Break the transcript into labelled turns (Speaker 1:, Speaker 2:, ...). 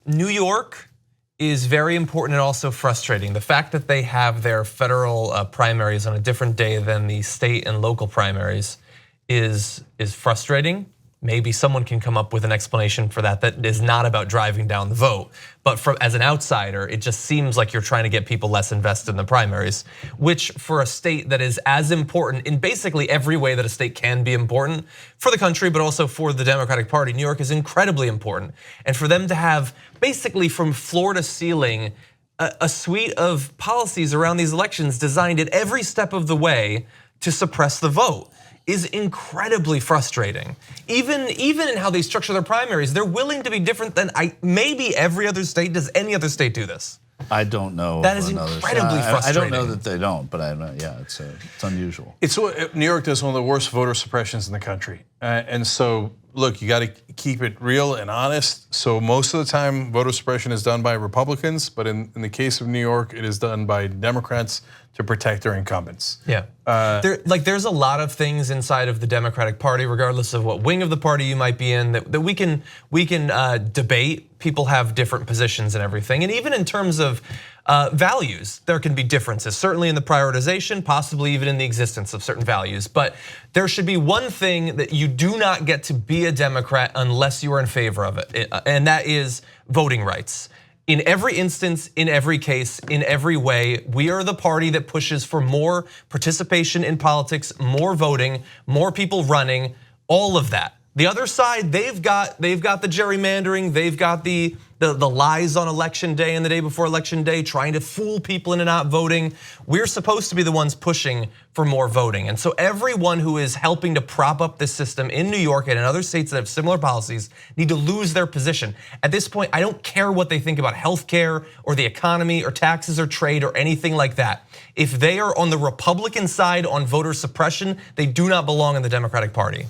Speaker 1: New York is very important and also frustrating. The fact that they have their federal primaries on a different day than the state and local primaries is frustrating. Maybe someone can come up with an explanation for that is not about driving down the vote. But as an outsider, it just seems like you're trying to get people less invested in the primaries, which for a state that is as important in basically every way that a state can be important for the country, but also for the Democratic Party, New York is incredibly important. And for them to have basically from floor to ceiling a suite of policies around these elections designed at every step of the way to suppress the vote is incredibly frustrating. Even in how they structure their primaries, they're willing to be different than maybe every other state. Does any other state do this?
Speaker 2: I don't know.
Speaker 1: That is incredibly frustrating.
Speaker 2: I don't know that they don't, but yeah, it's unusual.
Speaker 3: New York does one of the worst voter suppressions in the country, and so look, you got to keep it real and honest. So most of the time, voter suppression is done by Republicans, but in the case of New York, it is done by Democrats to protect their incumbents.
Speaker 1: Yeah, there's a lot of things inside of the Democratic Party, regardless of what wing of the party you might be in, that we can debate. People have different positions and everything, and even in terms of values, there can be differences. Certainly in the prioritization, possibly even in the existence of certain values. But there should be one thing that you do not get to be a Democrat unless you are in favor of it, and that is voting rights. In every instance, in every case, in every way, we are the party that pushes for more participation in politics, more voting, more people running, all of that. The other side, they've got the gerrymandering, they've got the lies on election day and the day before election day, trying to fool people into not voting. We're supposed to be the ones pushing for more voting. And so everyone who is helping to prop up this system in New York and in other states that have similar policies need to lose their position. At this point, I don't care what they think about healthcare or the economy or taxes or trade or anything like that. If they are on the Republican side on voter suppression, they do not belong in the Democratic Party.